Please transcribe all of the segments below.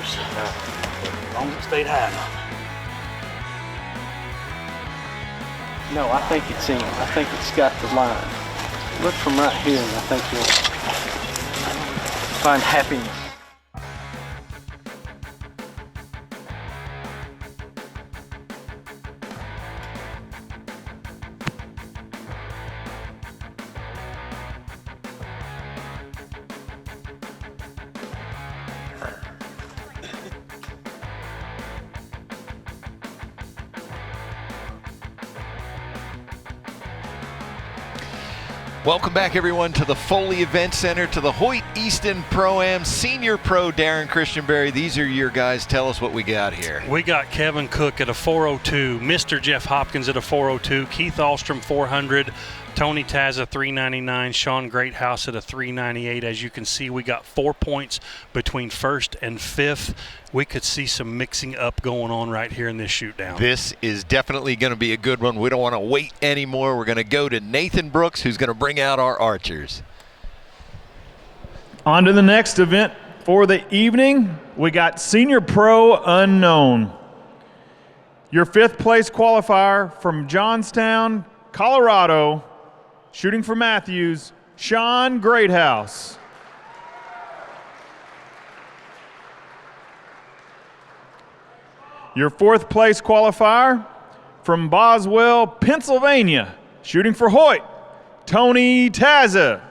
As long as it stayed high enough. No, I think it's in. I think it's got the line. Look from right here, and I think you'll find happiness. Welcome back, everyone, to the Foley Event Center, to the Hoyt Easton Pro-Am Senior Pro Darren Christianberry. These are your guys. Tell us what we got here. We got Kevin Cook at a 402, Mr. Jeff Hopkins at a 402, Keith Ahlstrom 400, Tony Tazza 399, Sean Greathouse at a 398. As you can see, we got 4 points between first and fifth. We could see some mixing up going on right here in this shoot down. This is definitely going to be a good one. We don't want to wait anymore. We're going to go to Nathan Brooks, who's going to bring out our archers. On to the next event for the evening. We got Senior Pro Unknown. Your fifth place qualifier from Johnstown, Colorado, shooting for Matthews, Sean Greathouse. Your fourth place qualifier from Boswell, Pennsylvania, shooting for Hoyt, Tony Tazza.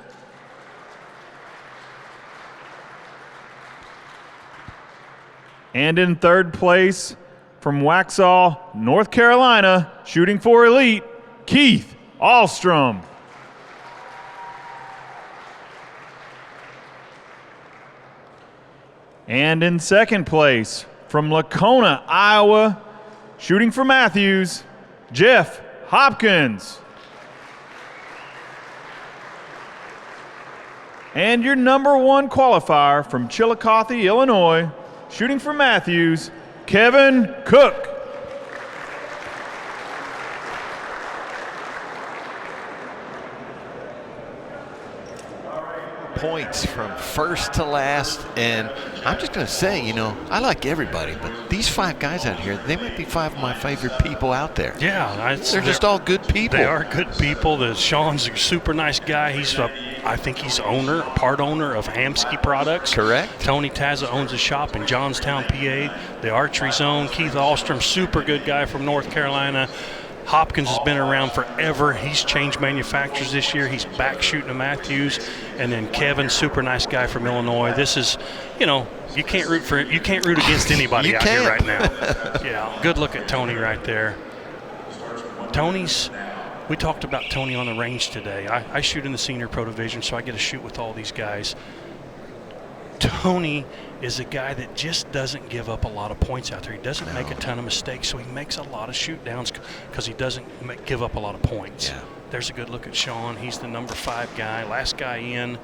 And in third place from Waxhaw, North Carolina, shooting for Elite, Keith Ahlstrom. And in second place from Lacona, Iowa, shooting for Matthews, Jeff Hopkins. And your number one qualifier from Chillicothe, Illinois, shooting for Matthews, Kevin Cook. Points from first to last, and I'm just going to say, you know, I like everybody, but these five guys out here, they might be five of my favorite people out there. Yeah, they're just all good people. They are good people. Sean's a super nice guy. I think he's part owner of Hamsky Products. Correct. Tony Tazza owns a shop in Johnstown, PA. The Archery Zone. Keith Ahlstrom, super good guy from North Carolina. Hopkins has been around forever. He's changed manufacturers this year. He's back shooting to Matthews. And then Kevin, super nice guy from Illinois. This is, you know, you can't root against anybody out here right now. Yeah, good look at Tony right there. We talked about Tony on the range today. I shoot in the Senior Pro Division, so I get to shoot with all these guys. Tony is a guy that just doesn't give up a lot of points out there. He doesn't make a ton of mistakes, so he makes a lot of shoot downs because he doesn't give up a lot of points. Yeah. There's a good look at Sean. He's the number 5 guy, last guy in.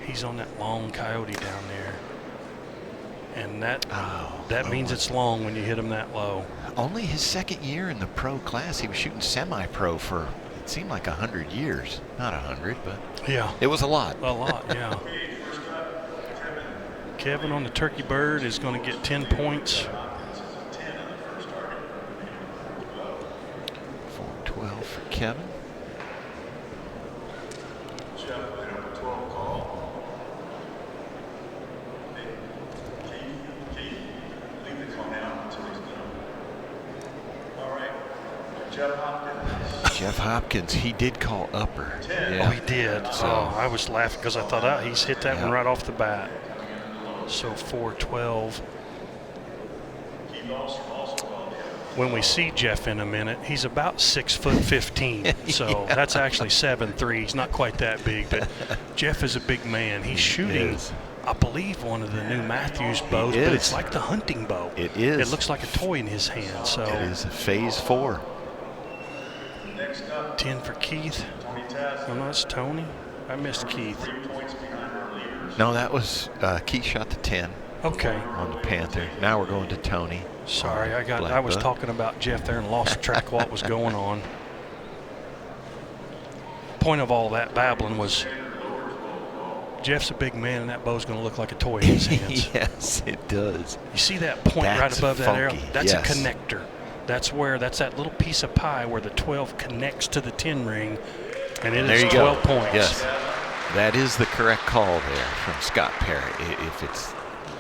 He's on that long coyote down there. And that means it's long when you hit him that low. Only his second year in the pro class. He was shooting semi-pro for, it seemed like 100 years. Not 100, but yeah, it was a lot. A lot, yeah. Kevin on the turkey bird is going to get 10 points. 412 for Kevin. Jeff Hopkins, he did call upper. Yeah. Oh, he did. So I was laughing because I thought, he's hit that one right off the bat. So 412. When we see Jeff in a minute, he's about 6'15". So that's actually 7'3". He's not quite that big, but Jeff is a big man. He's shooting, I believe, one of the new Matthews bows, but it's like the hunting bow. It is. It looks like a toy in his hand. So it is a phase 4. 10 for Keith. Oh, no, that's Tony. I missed Keith. No, that was Keith shot the 10. Okay. On the Panther. Now we're going to Tony. Sorry, I was talking about Jeff there and lost track of what was going on. Point of all that babbling was Jeff's a big man, and that bow's going to look like a toy in his hands. Yes, it does. You see that point That's right above that arrow? funky. That's Yes. a connector. That's that little piece of pie where the 12 connects to the 10 ring, and it There is you 12 go. points. Yes, that is the correct call there from Scott Perry. If it's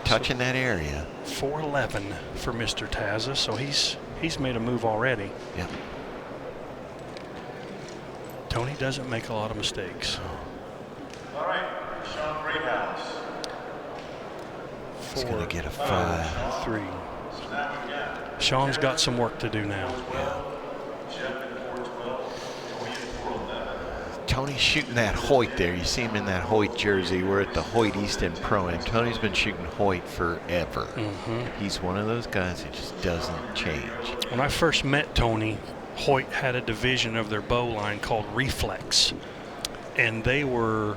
touching that area. 411 for Mr. Taza, so he's made a move already. Yep. Tony doesn't make a lot of mistakes. All right, Sean Greathouse. He's going to get a 5. 3. Sean's got some work to do now. Tony's shooting that Hoyt there. You see him in that Hoyt jersey. We're at the Hoyt Easton Pro, and Tony's been shooting Hoyt forever. He's one of those guys that just doesn't change. When I first met Tony, Hoyt had a division of their bow line called Reflex, and they were,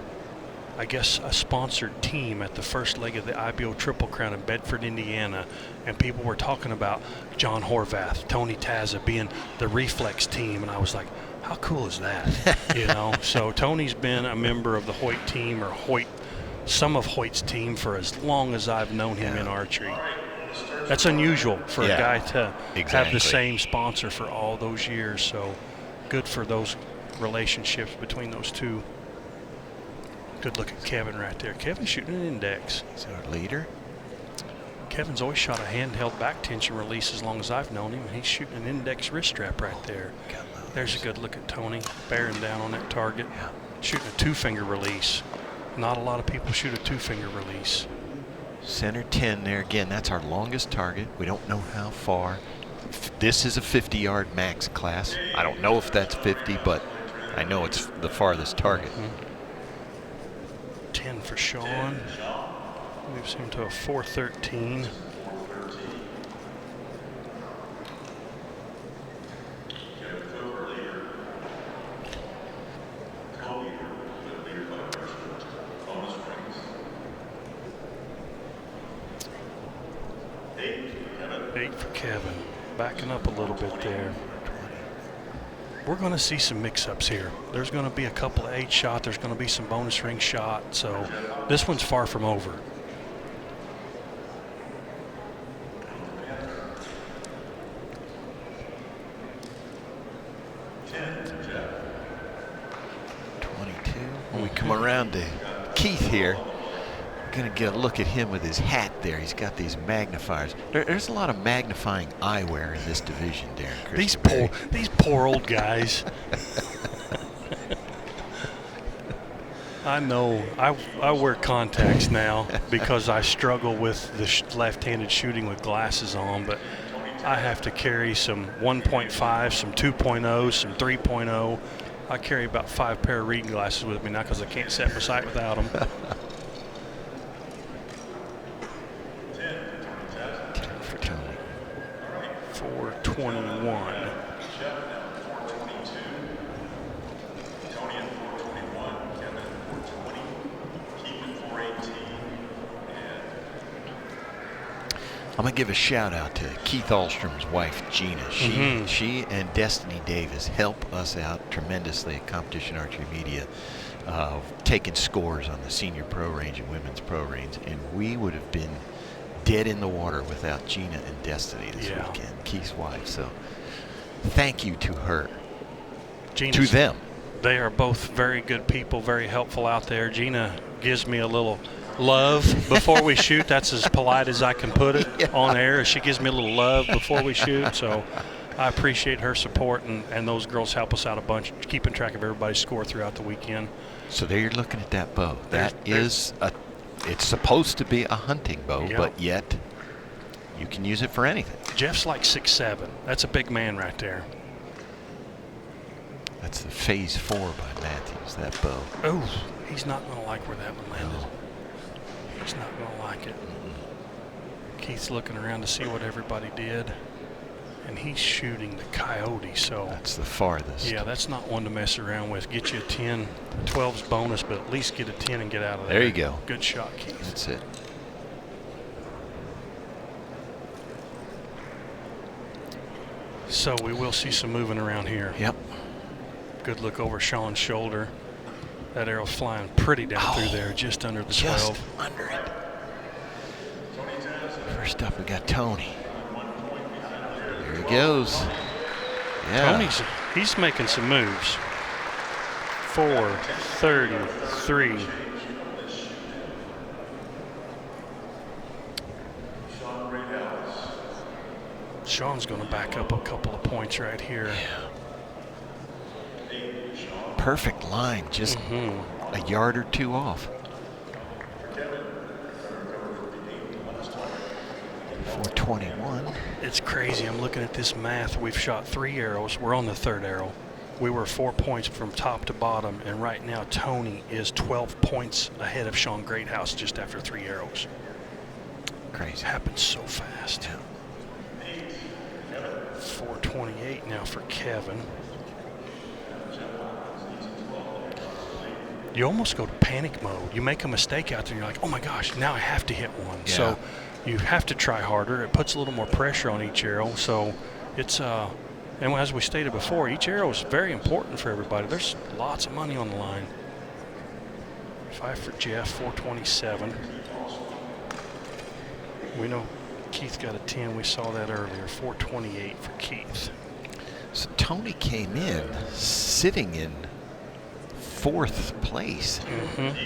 I guess, a sponsored team at the first leg of the IBO Triple Crown in Bedford, Indiana, and people were talking about John Horvath, Tony Taza being the Reflex team, and I was like, how cool is that? You know, so Tony's been a member of the Hoyt team, or some of Hoyt's team, for as long as I've known him in archery. That's unusual for a guy to have the same sponsor for all those years, so good for those relationships between those two. Good look at Kevin right there. Kevin's shooting an index. He's our leader. Kevin's always shot a handheld back tension release as long as I've known him, and he's shooting an index wrist strap right there. There's a good look at Tony, bearing down on that target, shooting a 2-finger release. Not a lot of people shoot a 2-finger release. Center 10 there again. That's our longest target. We don't know how far. This is a 50-yard max class. I don't know if that's 50, but I know it's the farthest target. 10 for Sean. Moves him to a 413. Eight for Kevin. Backing up a little bit there. We're going to see some mix-ups here. There's going to be a couple of 8 shot. There's going to be some bonus ring shot. So this one's far from over. When we come around to Keith here, we're going to get a look at him with his hat there. He's got these magnifiers. There's a lot of magnifying eyewear in this division, Darren. These poor old guys. I know. I wear contacts now because I struggle with the left-handed shooting with glasses on, but I have to carry some 1.5, some 2.0, some 3.0. I carry about 5 pair of reading glasses with me now because I can't set my sight without them. 10 for Tony. 421. I'm going to give a shout out to Keith Ahlstrom's wife, Gina. She and Destiny Davis help us out tremendously at Competition Archery Media, taking scores on the senior pro range and women's pro range. And we would have been dead in the water without Gina and Destiny this weekend, Keith's wife. So thank you to her, to them. They are both very good people, very helpful out there. Gina gives me a little love before we shoot. That's as polite as I can put it on air. She gives me a little love before we shoot, so I appreciate her support, and those girls help us out a bunch, keeping track of everybody's score throughout the weekend. So there you're looking at that bow. It's supposed to be a hunting bow, but yet you can use it for anything. Jeff's like 6'7". That's a big man right there. That's the Phase 4 by Matthews, that bow. Oh, he's not going to like where that one landed. He's not going to like it. Keith's looking around to see what everybody did, and he's shooting the Coyote, so that's the farthest. Yeah, that's not one to mess around with. Get you a 10. 12's bonus, but at least get a 10 and get out of there. There you go. Good shot, Keith. That's it. So we will see some moving around here. Yep. Good look over Sean's shoulder. That arrow's flying pretty down through there, just under the 12. Just under it. First up, we got Tony. Here he goes. Yeah. He's making some moves. 4:33. Sean's going to back up a couple of points right here. Perfect line, just a yard or two off. 421. It's crazy. I'm looking at this math. We've shot 3 arrows. We're on the 3rd arrow. We were 4 points from top to bottom, and right now Tony is 12 points ahead of Sean Greathouse just after 3 arrows. Crazy. It happens so fast. 428 now for Kevin. You almost go to panic mode. You make a mistake out there, and you're like, oh my gosh, now I have to hit one. Yeah. So you have to try harder. It puts a little more pressure on each arrow. So it's, and as we stated before, each arrow is very important for everybody. There's lots of money on the line. 5 for Jeff, 427. We know Keith got a 10. We saw that earlier. 428 for Keith. So Tony came in sitting in 4th place. And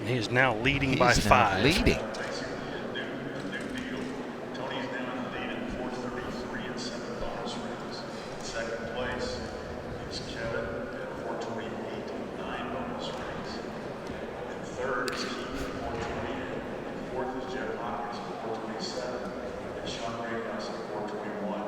he is now leading by 5. Leading. Tony's now in the lead at 4:33 and 7 bonus rounds. Second place is Kevin at 4:28 and 9 bonus rounds. And third is Keith at 4:28. Fourth is Jeff Hopkins at 4:27. And Sean Greathouse at 4:21.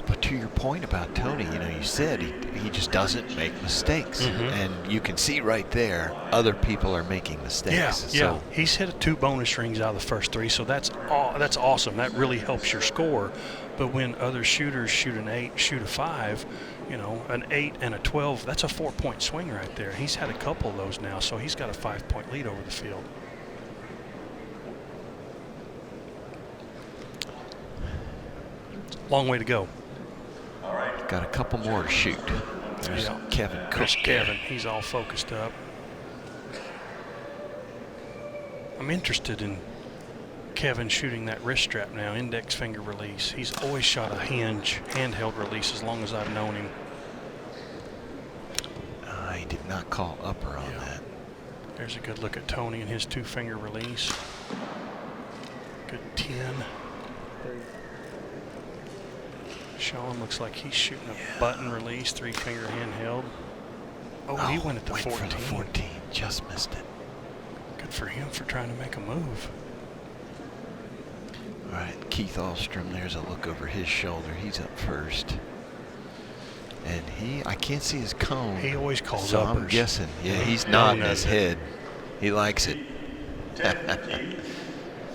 But to your point about Tony, you know, you said he just doesn't make mistakes. And you can see right there, other people are making mistakes. Yeah. He's hit 2 bonus rings out of the first 3, so that's awesome. That really helps your score. But when other shooters shoot an 8, shoot a 5, you know, an 8 and a 12, that's a 4-point swing right there. He's had a couple of those now, so he's got a 5-point lead over the field. Long way to go. Got a couple more to shoot. There's Kevin Cook. There's Kevin. He's all focused up. I'm interested in Kevin shooting that wrist strap now, index finger release. He's always shot a handheld release as long as I've known him. He did not call upper on that. There's a good look at Tony and his 2-finger release. Good 10. Sean looks like he's shooting a button release, 3-finger handheld. Oh, he went at the 14. For the 14, just missed it. Good for him for trying to make a move. All right, Keith Ahlstrom, there's a look over his shoulder. He's up first. And I can't see his cone. He always calls so uppers. I'm guessing, he's nodding his head. He likes it.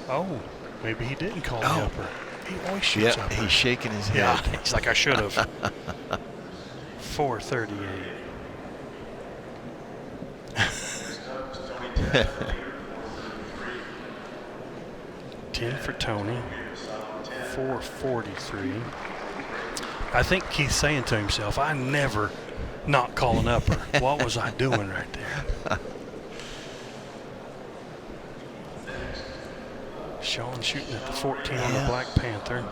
Oh, maybe he didn't call the upper. He always shoots upper. He's shaking his head. Yeah, he's like, I should have. 438. $10 for Tony. 443. I think Keith's saying to himself, I never not call an upper. What was I doing right there? Sean shooting at the 14 on the Black Panther.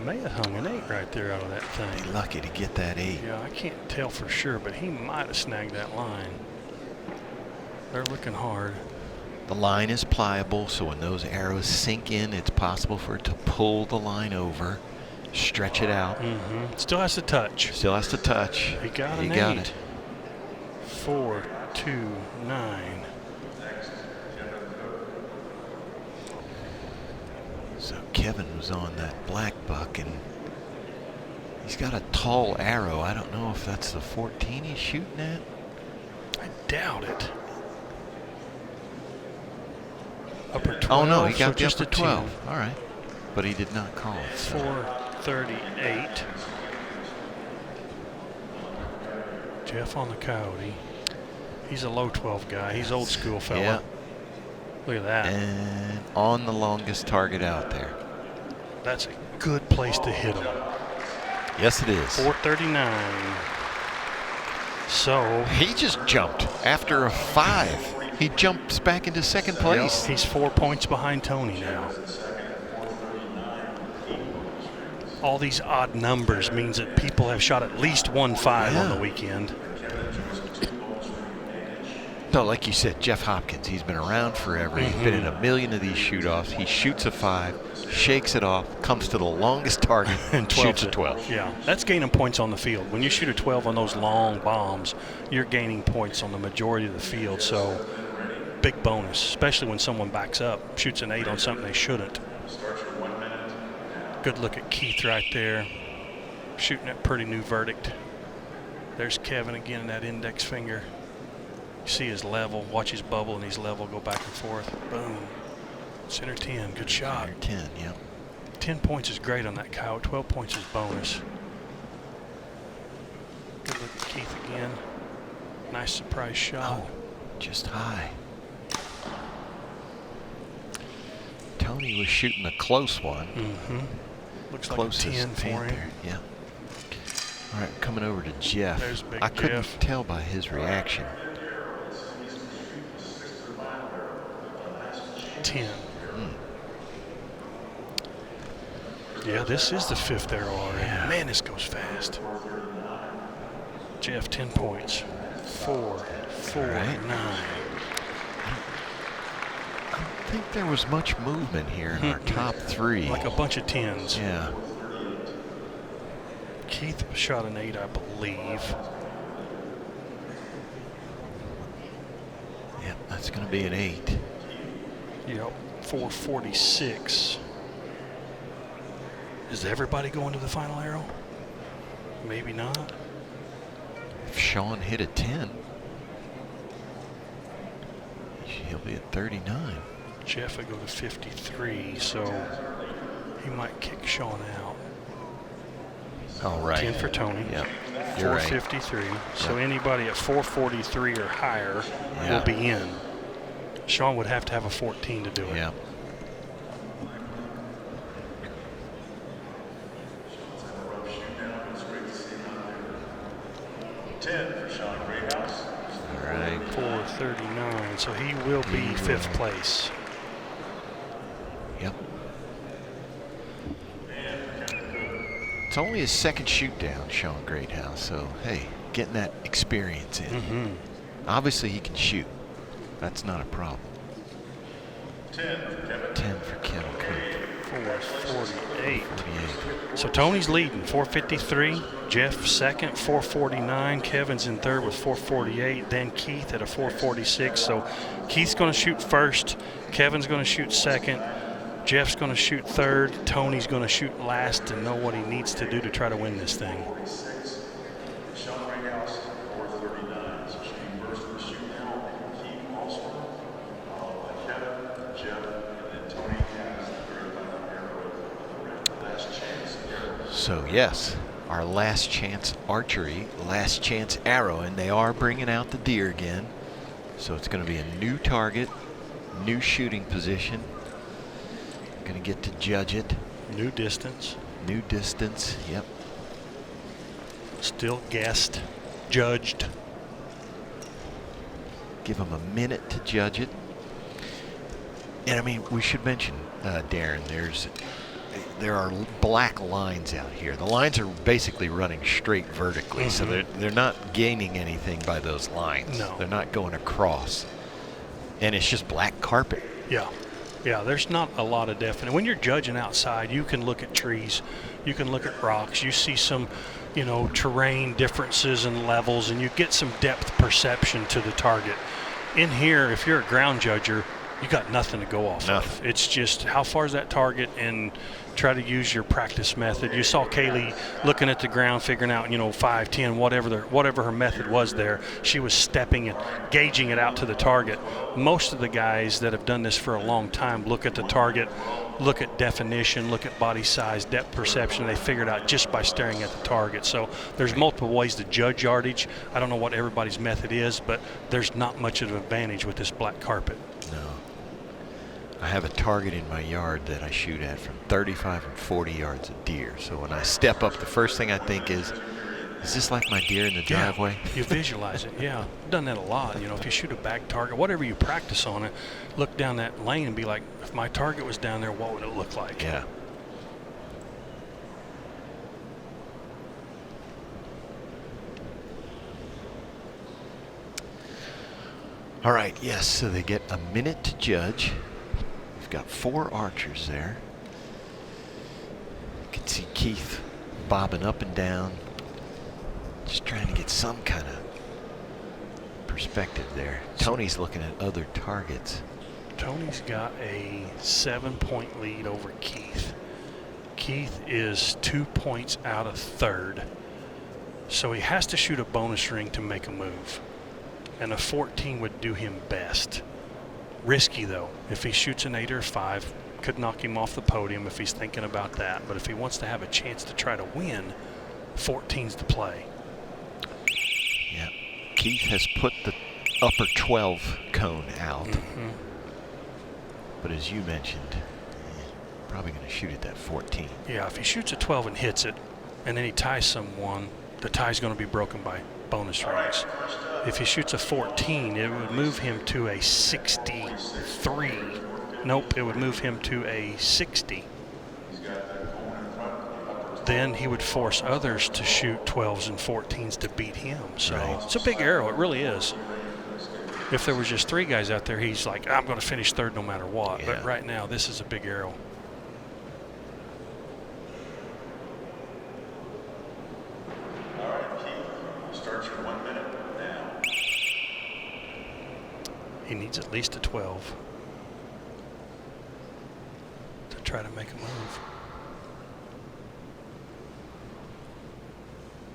May have hung an 8 right there out of that thing. Be lucky to get that 8. Yeah, I can't tell for sure, but he might have snagged that line. They're looking hard. The line is pliable, so when those arrows sink in, it's possible for it to pull the line over, stretch it out. Still has to touch. Still has to touch. He got an 8. 429. So Kevin was on that black buck, and he's got a tall arrow. I don't know if that's the 14 he's shooting at. I doubt it. Upper 12. Oh no, he got so the upper 12. 10. All right, but he did not call it. So. 438. Jeff on the Coyote. He's a low 12 guy. He's old school fella. Yeah. Look at that. And on the longest target out there. That's a good place to hit them. Yes, it is. 439. So He just jumped after a 5. He jumps back into second place. he's 4 points behind Tony now. All these odd numbers means that people have shot at least 1.5 on the weekend. No, like you said, Jeff Hopkins, he's been around forever. He's been in a million of these shoot-offs. He shoots a 5, shakes it off, comes to the longest target, and shoots a 12. Yeah, that's gaining points on the field. When you shoot a 12 on those long bombs, you're gaining points on the majority of the field. So big bonus, especially when someone backs up, shoots an 8 on something they shouldn't. Good look at Keith right there, shooting that pretty new verdict. There's Kevin again in that index finger. You see his level, watch his bubble and his level go back and forth. Boom. Center 10, good shot. Center 10, yep. 10 points is great on that coyote, 12 points is bonus. Good look at Keith again. Nice surprise shot. Oh, just high. Tony was shooting a close one. Looks Closest like a 10 for him. Panther, yeah. All right, coming over to Jeff. There's big I couldn't Jeff. tell by his reaction. 10. Yeah, this is the 5th arrow already. Man, this goes fast. Jeff, 10 points. 4, 4, Right. 9. I don't think there was much movement here in our top 3. Like a bunch of 10s. Yeah. Keith shot an 8, I believe. Yep, that's going to be an 8. Yep, 446. Is everybody going to the final arrow? Maybe not. If Sean hit a 10, he'll be at 39. Jeff would go to 53, so he might kick Sean out. All right. 10 for Tony. Yep. You're right. 453. So anybody at 443 or higher Yeah. will be in. Sean would have to have a 14 to do it. Yeah. All right. 439. So he will be 5th place. Yep. It's only his second shoot down, Sean Greathouse. So, hey, getting that experience in. Obviously, he can shoot. That's not a problem. 10 for Kevin Cook. 448. 48. So Tony's leading, 453. Jeff second, 449. Kevin's in third with 448. Then Keith at a 446. So Keith's going to shoot first. Kevin's going to shoot second. Jeff's going to shoot third. Tony's going to shoot last and know what he needs to do to try to win this thing. So, yes, our last chance archery, last chance arrow, and they are bringing out the deer again. So it's going to be a new target, new shooting position. Going to get to judge it. New distance. New distance, yep. Still guessed, judged. Give them a minute to judge it. And I mean, we should mention, Darren, there are black lines out here. The lines are basically running straight vertically, so they're not gaining anything by those lines. No. They're not going across. And it's just black carpet. Yeah. Yeah, there's not a lot of definite. When you're judging outside, you can look at trees, you can look at rocks, you see some, terrain differences and levels, and you get some depth perception to the target. In here, if you're a ground judger, you got nothing to go off of. It's just how far is that target, and try to use your practice method. You saw Kaylee looking at the ground, figuring out, 5, 10, whatever her method was there. She was stepping and gauging it out to the target. Most of the guys that have done this for a long time look at the target, look at definition, look at body size, depth perception. They figure it out just by staring at the target. So there's multiple ways to judge yardage. I don't know what everybody's method is, but there's not much of an advantage with this black carpet. No. I have a target in my yard that I shoot at from 35 and 40 yards of deer. So when I step up, the first thing I think is this like my deer in the driveway? Yeah, you visualize it, yeah. I've done that a lot. You know, if you shoot a back target, whatever you practice on it, look down that lane and be like, if my target was down there, what would it look like? Yeah. All right, yes, so they get a minute to judge. We've got 4 archers there. You can see Keith bobbing up and down, just trying to get some kind of perspective there. Tony's looking at other targets. Tony's got a 7-point lead over Keith. Keith is 2 points out of third, so he has to shoot a bonus ring to make a move. And a 14 would do him best. Risky though. If he shoots an 8 or a 5, could knock him off the podium if he's thinking about that. But if he wants to have a chance to try to win, 14's the play. Yeah. Keith has put the upper 12 cone out. But as you mentioned, probably going to shoot at that 14. Yeah, if he shoots a 12 and hits it, and then he ties someone, the tie's going to be broken by bonus rings. If he shoots a 14, it would move him to a 63. Nope, it would move him to a 60. Then he would force others to shoot 12s and 14s to beat him. So it's a big arrow, it really is. If there was just 3 guys out there, he's like, I'm going to finish third no matter what. Yeah. But right now, this is a big arrow. All right, Keith, start your 1 minute now. He needs at least a 12 to try to make a move.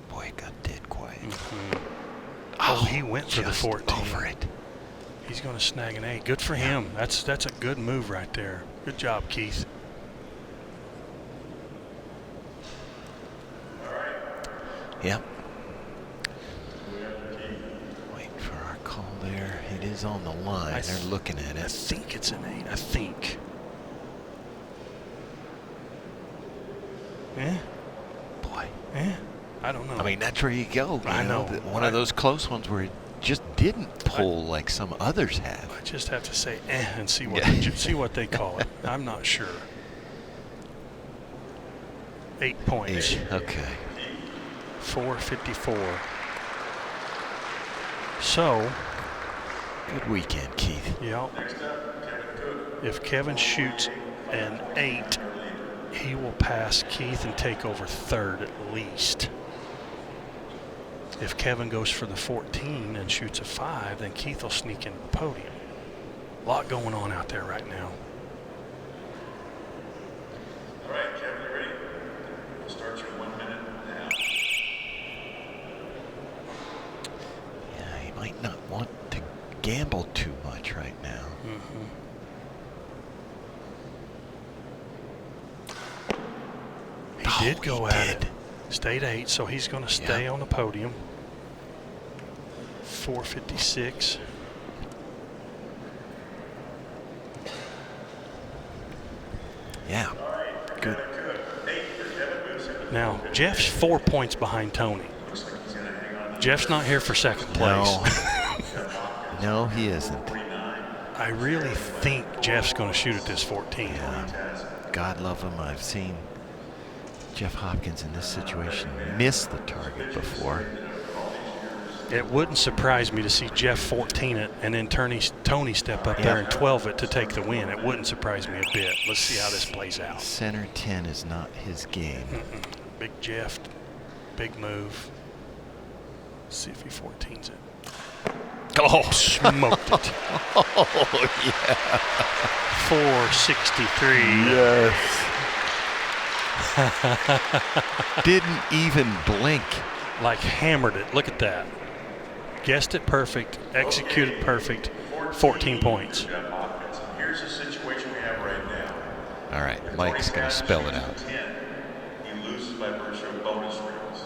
Boy, it got dead quiet. Oh, he went for the Just 14. over it. He's going to snag an 8. Good for him. That's a good move right there. Good job, Keith. Yep. Waiting for our call there. It is on the line. They're looking at I it. think it's an 8. I think. Eh? Boy. Eh? I don't know. I mean, that's where you go. I know. One of those close ones where it just didn't pull like some others have. I just have to say eh and see what see what they call it. I'm not sure. 8 points. Okay. 454. So, Good weekend, Keith. yeah. If Kevin shoots an 8, he will pass Keith and take over third at least. If Kevin goes for the 14 and shoots a 5, then Keith will sneak into the podium. A lot going on out there right now. All right, Kevin, you ready? We'll start your 1 minute now. Yeah, he might not want to gamble too much right now. He did go he at did. it. Stayed 8, so he's going to stay on the podium. 456. Yeah. Good. Now, Jeff's 4 points behind Tony. Jeff's not here for second place. No. No, he isn't. I really think Jeff's going to shoot at this 14. God love him. I've seen Jeff Hopkins in this situation miss the target before. It wouldn't surprise me to see Jeff 14 it and then Tony step up there and 12 it to take the win. It wouldn't surprise me a bit. Let's see how this plays out. Center 10 is not his game. Big Jeff, big move. Let's see if he 14s it. Oh, smoked it. Oh, yeah. 463. Yes. Didn't even blink. Like hammered it. Look at that. Guessed it perfect. Executed perfect. 14 points. Jeff Hopkins, here's the situation we have right now. All right, Mike's going to spell it out. 10. He loses by virtue of bonus rings.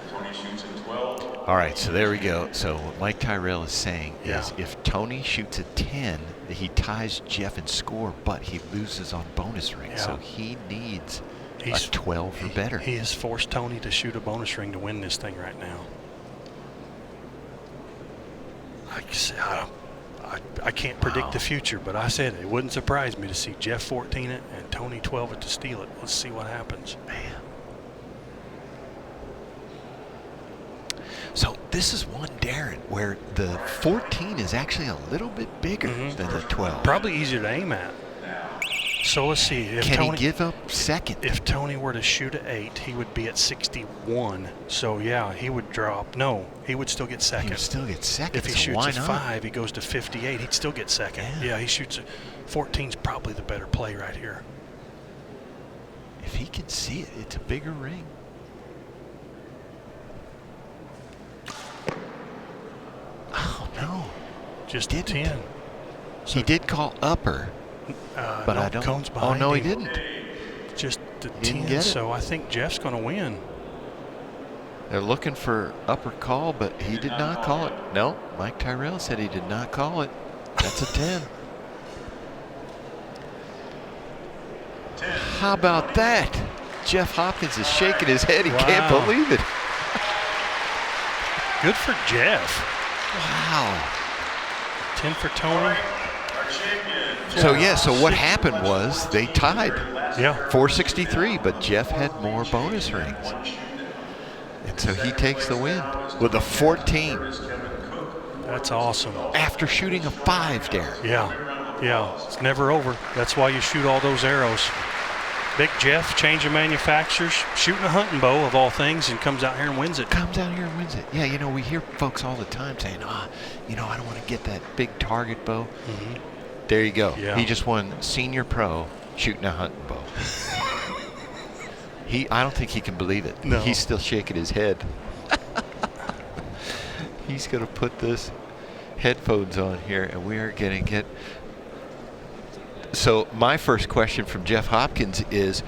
Tony shoots in 12. All right, so there we go. So what Mike Tyrell is saying is Yeah. if Tony shoots a 10, he ties Jeff in score, but he loses on bonus rings. Yeah. So he needs He's a 12 or better. He has forced Tony to shoot a bonus ring to win this thing right now. I can't predict the future, but I said it wouldn't surprise me to see Jeff 14 it and Tony 12 it to steal it. Let's see what happens. Man. So this is one, Darren, where the 14 is actually a little bit bigger than the 12. Probably easier to aim at. So let's see. If Can Tony, he give up second? If Tony were to shoot at 8, he would be at 61. So yeah, he would drop. No, he would still get second. He would still get second. If he so shoots why at not? 5, he goes to 58. He'd still get second. Yeah, he shoots at 14's probably the better play right here. If he can see it, it's a bigger ring. Oh no! Just Didn't. 10. He did call upper, but no, I don't. Cone's Oh behind no, he him. didn't. Just the Didn't 10. get it. So I think Jeff's going to win. They're looking for upper call, but he did not call it. No, Mike Tyrell said he did not call it. That's a 10. How about that? Jeff Hopkins is shaking his head. He can't Wow. believe it. Good for Jeff. Wow. 10 for Tony. So yeah, so what happened was they tied Yeah. 463, but Jeff had more bonus rings. And so he takes the win with a 14 That's awesome. after shooting a 5, Darren. Yeah. It's never over. That's why you shoot all those arrows. Big Jeff, change of manufacturers, shooting a hunting bow of all things, and comes out here and wins it. Comes out here and wins it. Yeah, you know, we hear folks all the time saying, I don't want to get that big target bow. There you go. Yeah. He just won Senior Pro shooting a hunting bow. I don't think he can believe it. No. He's still shaking his head. He's going to put this headphones on here, and we are going to get. So my first question from Jeff Hopkins is,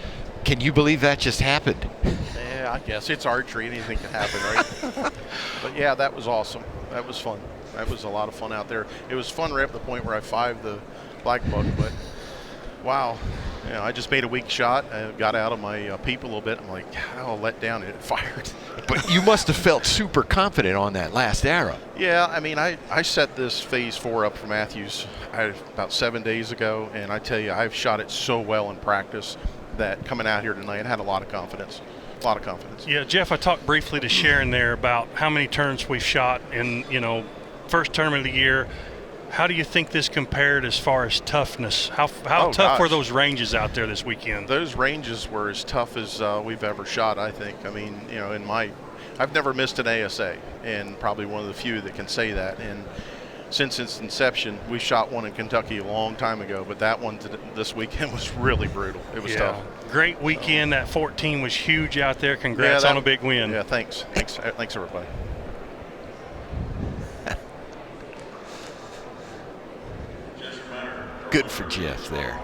can you believe that just happened? Yeah, I guess it's archery. Anything can happen, right? But yeah, that was awesome. That was fun. That was a lot of fun out there. It was fun right up to the point where I 5'd the black buck, but wow. You know, I just made a weak shot. I got out of my peep a little bit. I'm like, how let down, and it fired. But you must have felt super confident on that last arrow. Yeah, I mean, I set this phase 4 up for Matthews about 7 days ago, and I tell you, I've shot it so well in practice that coming out here tonight, I had a lot of confidence. A lot of confidence. Yeah, Jeff, I talked briefly to Sharon there about how many turns we've shot in, first tournament of the year. How do you think this compared as far as toughness? How tough were those ranges out there this weekend? Those ranges were as tough as we've ever shot, I think. I mean, I've never missed an ASA, and probably one of the few that can say that. And since its inception, we shot one in Kentucky a long time ago, but that one this weekend was really brutal. It was tough. Great weekend. That 14 was huge out there. Congrats on a big win. Yeah, thanks, everybody. Good for Jeff there.